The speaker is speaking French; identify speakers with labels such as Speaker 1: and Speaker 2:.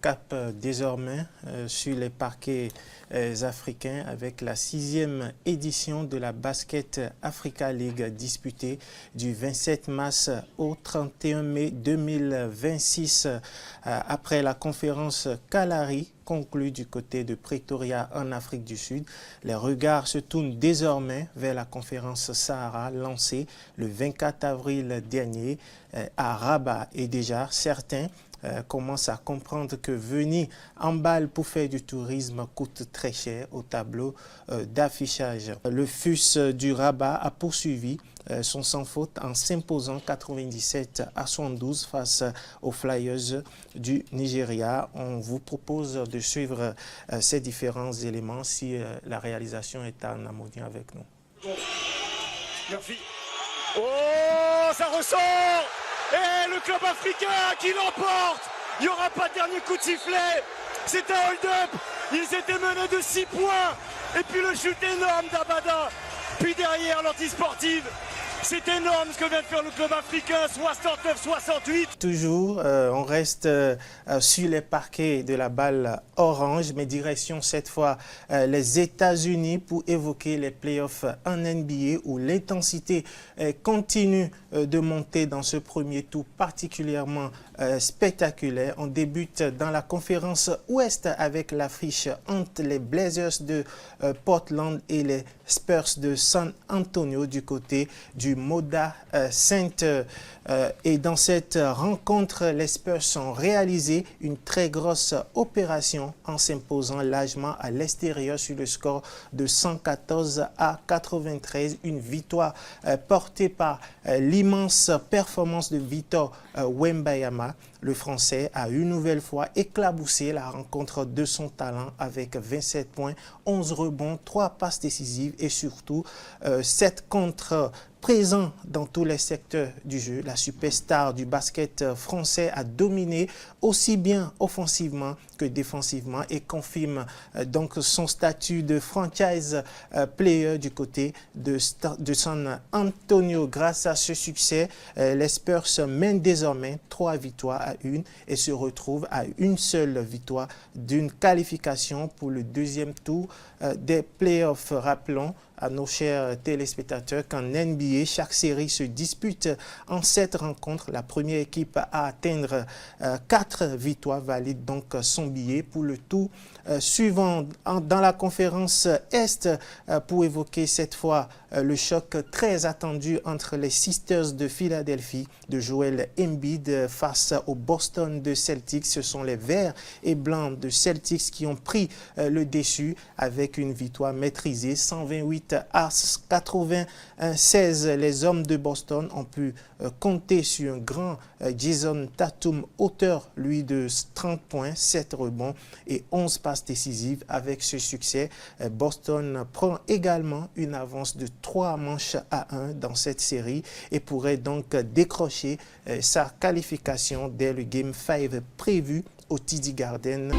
Speaker 1: Cap désormais sur les parquets africains avec la 6e édition de la Basket Africa League disputée du 27 mars au 31 mai 2026 après la conférence Kalahari conclue du côté de Pretoria en Afrique du Sud. Les regards se tournent désormais vers la conférence Sahara lancée le 24 avril dernier à Rabat et déjà certains commence à comprendre que venir en balle pour faire du tourisme coûte très cher au tableau d'affichage. Le FUS du Rabat a poursuivi son sans faute en s'imposant 97-72 face aux Flyers du Nigeria. On vous propose de suivre ces différents éléments si la réalisation est en harmonie avec nous.
Speaker 2: Murphy. Oh, ça ressort! Et le club africain qui l'emporte. Il n'y aura pas de dernier coup de sifflet. C'est un hold-up. Ils étaient menés de 6 points. Et puis le shoot énorme d'Abada. Puis derrière l'antisportive. C'est énorme ce que vient de faire le club africain, 69-68.
Speaker 1: Toujours, on reste sur les parquets de la balle orange, mais direction cette fois les États-Unis pour évoquer les playoffs en NBA où l'intensité continue de monter dans ce premier tour particulièrement spectaculaire. On débute dans la conférence Ouest avec l'affiche entre les Blazers de Portland et les Spurs de San Antonio du côté du Moda Center. Et dans cette rencontre, les Spurs ont réalisé une très grosse opération en s'imposant largement à l'extérieur sur le score de 114-93. Une victoire portée par l'immense performance de Victor Wembanyama. Le Français a une nouvelle fois éclaboussé la rencontre de son talent avec 27 points, 11 rebonds, 3 passes décisives et surtout 7 contre présent dans tous les secteurs du jeu. La superstar du basket français a dominé aussi bien offensivement que défensivement et confirme donc son statut de franchise player du côté de San Antonio. Grâce à ce succès, les Spurs mènent désormais 3 victoires à 1 et se retrouvent à une seule victoire d'une qualification pour le deuxième tour des playoffs. Rappelons à nos chers téléspectateurs qu'en NBA, chaque série se dispute en 7 rencontres. La première équipe à atteindre 4 victoires valide donc son billet pour le tour suivant. Dans la conférence Est, pour évoquer cette fois le choc très attendu entre les Sixers de Philadelphie de Joel Embiid face aux Boston de Celtics. Ce sont les verts et blancs de Celtics qui ont pris le dessus avec une victoire maîtrisée 128-96. Les hommes de Boston ont pu compter sur un grand Jason Tatum, auteur lui de 30 points, 7 rebonds et 11 passes décisives. Avec ce succès, Boston prend également une avance de 3 manches à 1 dans cette série et pourrait donc décrocher sa qualification dès le Game 5 prévu au TD Garden.